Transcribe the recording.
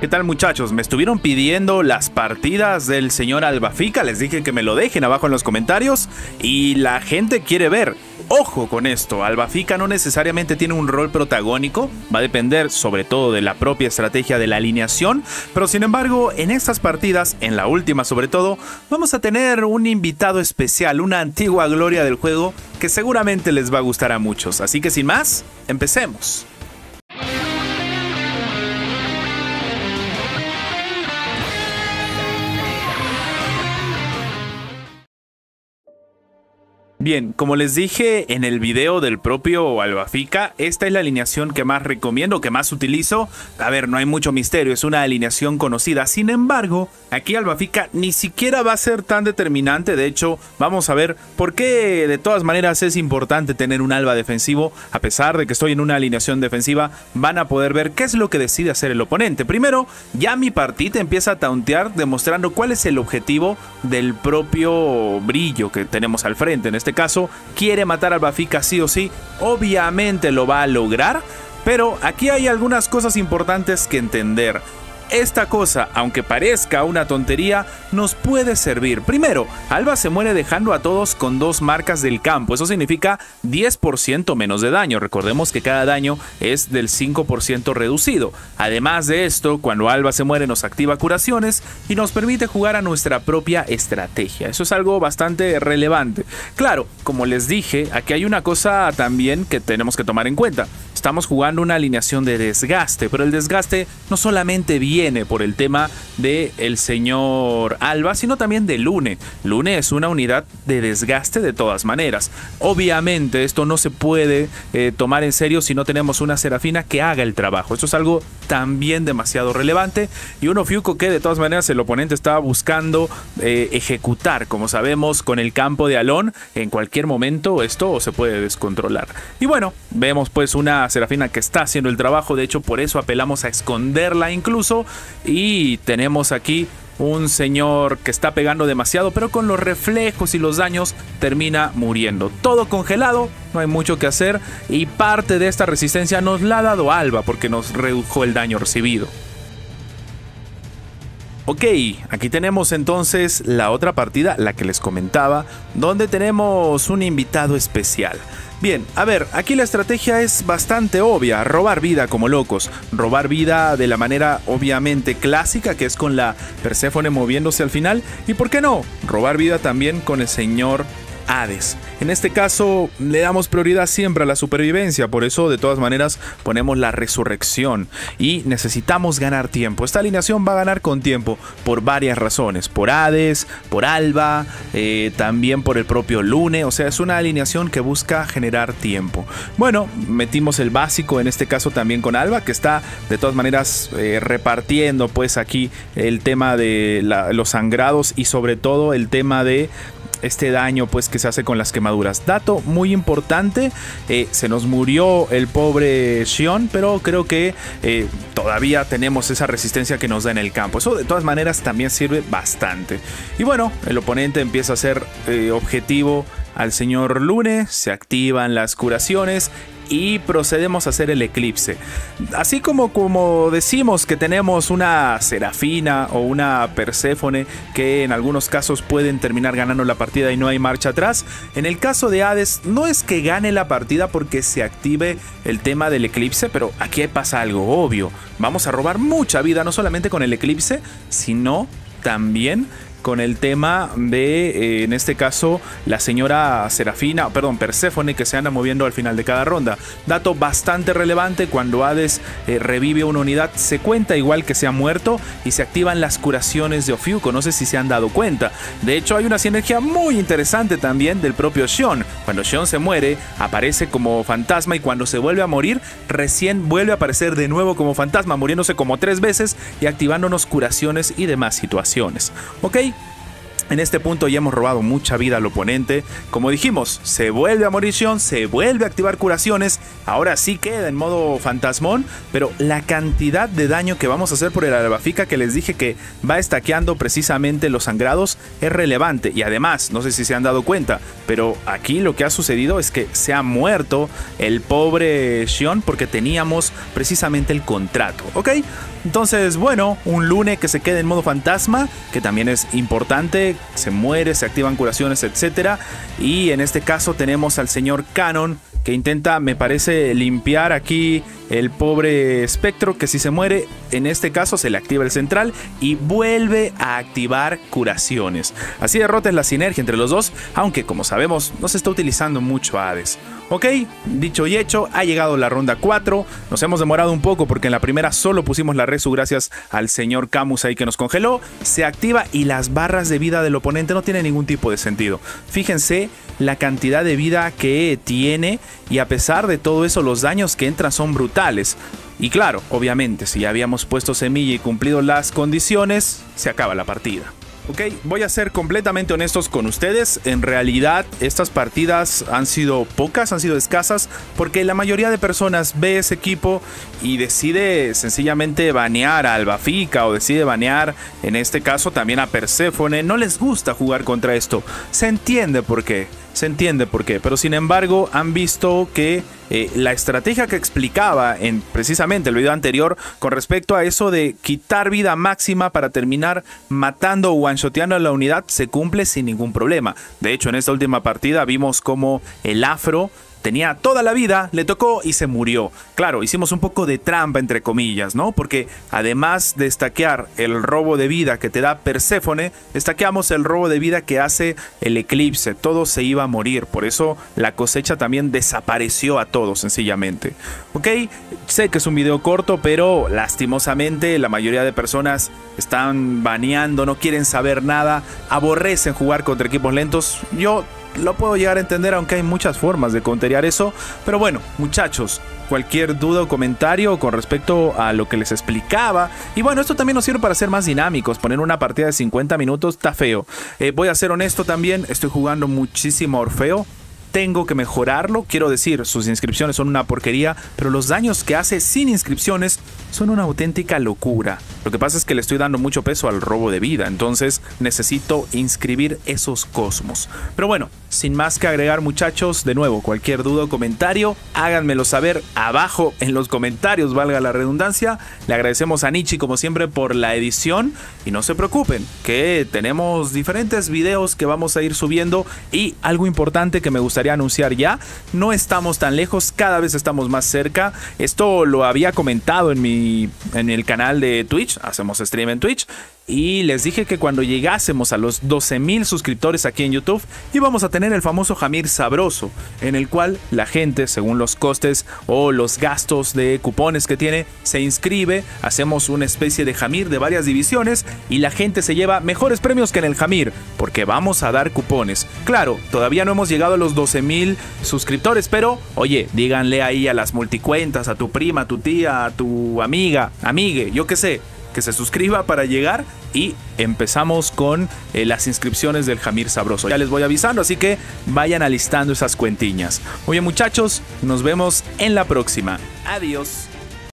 ¿Qué tal, muchachos? Me estuvieron pidiendo las partidas del señor Albafica, les dije que me lo dejen abajo en los comentarios y la gente quiere ver. Ojo con esto, Albafica no necesariamente tiene un rol protagónico, va a depender sobre todo de la propia estrategia de la alineación, pero sin embargo en estas partidas, en la última sobre todo, vamos a tener un invitado especial, una antigua gloria del juego que seguramente les va a gustar a muchos, así que sin más, empecemos. Bien, como les dije en el video del propio Albafica, esta es la alineación que más recomiendo, que más utilizo. A ver, no hay mucho misterio, es una alineación conocida. Sin embargo, aquí Albafica ni siquiera va a ser tan determinante. De hecho, vamos a ver por qué de todas maneras es importante tener un Alba defensivo. A pesar de que estoy en una alineación defensiva, van a poder ver qué es lo que decide hacer el oponente. Primero, ya mi partida empieza a tauntear demostrando cuál es el objetivo del propio brillo que tenemos al frente. En este caso, quiere matar a Albafica sí o sí, obviamente lo va a lograr, pero aquí hay algunas cosas importantes que entender. Esta cosa, aunque parezca una tontería, nos puede servir. Primero, Alba se muere dejando a todos con 2 marcas del campo. Eso significa 10% menos de daño. Recordemos que cada daño es del 5% reducido. Además de esto, cuando Alba se muere nos activa curaciones y nos permite jugar a nuestra propia estrategia. Eso es algo bastante relevante. Claro, como les dije, aquí hay una cosa también que tenemos que tomar en cuenta. Estamos jugando una alineación de desgaste, pero el desgaste no solamente viene por el tema del señor Alba, sino también de Lune. Lune es una unidad de desgaste de todas maneras. Obviamente esto no se puede tomar en serio si no tenemos una Serafina que haga el trabajo. Esto es algo también demasiado relevante y un Ofiuco que de todas maneras el oponente estaba buscando ejecutar. Como sabemos, con el campo de Alon, en cualquier momento esto se puede descontrolar. Y bueno, vemos pues una Serafina que está haciendo el trabajo. De hecho, por eso apelamos a esconderla incluso. Y tenemos aquí un señor que está pegando demasiado, pero con los reflejos y los daños termina muriendo. Todo congelado, no hay mucho que hacer. Y parte de esta resistencia nos la ha dado Alba porque nos redujo el daño recibido. Ok, aquí tenemos entonces la otra partida, la que les comentaba, donde tenemos un invitado especial. Bien, a ver, aquí la estrategia es bastante obvia, robar vida como locos. Robar vida de la manera obviamente clásica, que es con la Perséfone moviéndose al final. Y por qué no, robar vida también con el señor Hades. En este caso le damos prioridad siempre a la supervivencia, por eso de todas maneras ponemos la resurrección y necesitamos ganar tiempo. Esta alineación va a ganar con tiempo por varias razones, por Hades, por Alba, también por el propio Lune, o sea, es una alineación que busca generar tiempo. Bueno, metimos el básico en este caso también con Alba, que está de todas maneras repartiendo pues aquí el tema de los sangrados y sobre todo el tema de este daño pues que se hace con las quemaduras. Dato muy importante, se nos murió el pobre Xion, pero creo que todavía tenemos esa resistencia que nos da en el campo. Eso de todas maneras también sirve bastante. Y bueno, el oponente empieza a ser objetivo al señor Lune, se activan las curaciones y procedemos a hacer el eclipse. Así como decimos que tenemos una Serafina o una Perséfone que en algunos casos pueden terminar ganando la partida y no hay marcha atrás, en el caso de Hades no es que gane la partida porque se active el tema del eclipse, pero aquí pasa algo obvio. Vamos a robar mucha vida, no solamente con el eclipse, sino también con el tema de, en este caso, la señora Serafina, perdón, Perséfone, que se anda moviendo al final de cada ronda. Dato bastante relevante, cuando Hades revive una unidad, se cuenta igual que se ha muerto y se activan las curaciones de Ofiuco. No sé si se han dado cuenta. De hecho, hay una sinergia muy interesante también del propio Xion. Cuando Xion se muere, aparece como fantasma y cuando se vuelve a morir, recién vuelve a aparecer de nuevo como fantasma, muriéndose como 3 veces y activándonos curaciones y demás situaciones. ¿Ok? En este punto ya hemos robado mucha vida al oponente. Como dijimos, se vuelve a morir Xion, se vuelve a activar curaciones. Ahora sí queda en modo fantasmón, pero la cantidad de daño que vamos a hacer por el Albafica, que les dije que va estaqueando precisamente los sangrados, es relevante. Y además, no sé si se han dado cuenta, pero aquí lo que ha sucedido es que se ha muerto el pobre Xion porque teníamos precisamente el contrato, ¿ok? Entonces, bueno, un Lune que se quede en modo fantasma, que también es importante, se muere, se activan curaciones, etc. Y en este caso tenemos al señor Canon, que intenta, me parece, limpiar aquí el pobre espectro, que si se muere, en este caso se le activa el central y vuelve a activar curaciones. Así derrotes la sinergia entre los dos, aunque como sabemos no se está utilizando mucho a Hades. Ok, dicho y hecho, ha llegado la ronda 4. Nos hemos demorado un poco porque en la primera solo pusimos la resu gracias al señor Camus ahí que nos congeló. Se activa y las barras de vida del oponente no tienen ningún tipo de sentido. Fíjense la cantidad de vida que tiene y a pesar de todo eso los daños que entran son brutales. Y claro, obviamente si ya habíamos puesto semilla y cumplido las condiciones, se acaba la partida. Ok, voy a ser completamente honestos con ustedes. En realidad estas partidas han sido pocas, han sido escasas, porque la mayoría de personas ve ese equipo y decide sencillamente banear a Albafica o decide banear, en este caso también a Perséfone. No les gusta jugar contra esto. Se entiende por qué. Se entiende por qué, pero sin embargo han visto que la estrategia que explicaba en precisamente el video anterior con respecto a eso de quitar vida máxima para terminar matando o one-shoteando a la unidad se cumple sin ningún problema. De hecho, en esta última partida vimos como el Afro tenía toda la vida, le tocó y se murió. Claro, hicimos un poco de trampa entre comillas, ¿no? Porque además de stackear el robo de vida que te da Perséfone, stackeamos el robo de vida que hace el Eclipse. Todo se iba a morir, por eso la cosecha también desapareció a todos sencillamente. Ok, sé que es un video corto, pero lastimosamente la mayoría de personas están baneando, no quieren saber nada, aborrecen jugar contra equipos lentos. Yo lo puedo llegar a entender, aunque hay muchas formas de counterear eso. Pero bueno, muchachos, cualquier duda o comentario con respecto a lo que les explicaba. Y bueno, esto también nos sirve para ser más dinámicos. Poner una partida de 50 minutos está feo. Voy a ser honesto también, estoy jugando muchísimo Orfeo. Tengo que mejorarlo, quiero decir, sus inscripciones son una porquería, pero los daños que hace sin inscripciones son una auténtica locura. Lo que pasa es que le estoy dando mucho peso al robo de vida, entonces necesito inscribir esos cosmos. Pero bueno, sin más que agregar, muchachos, de nuevo, cualquier duda o comentario, háganmelo saber abajo en los comentarios, valga la redundancia. Le agradecemos a Nichi como siempre por la edición y no se preocupen que tenemos diferentes videos que vamos a ir subiendo. Y algo importante que me gustaría anunciar ya, no estamos tan lejos, cada vez estamos más cerca. Esto lo había comentado en el canal de Twitch, hacemos stream en Twitch, y les dije que cuando llegásemos a los 12,000 suscriptores aquí en YouTube íbamos a tener el famoso Hamir Sabroso, en el cual la gente, según los costes o los gastos de cupones que tiene, se inscribe, hacemos una especie de Hamir de varias divisiones y la gente se lleva mejores premios que en el Hamir, porque vamos a dar cupones. Claro, todavía no hemos llegado a los 12,000 suscriptores, pero oye, díganle ahí a las multicuentas, a tu prima, a tu tía, a tu amiga, amigue, yo qué sé, que se suscriba para llegar y empezamos con las inscripciones del Hamir Sabroso. Ya les voy avisando, así que vayan alistando esas cuentiñas. Muy bien, muchachos, nos vemos en la próxima. Adiós.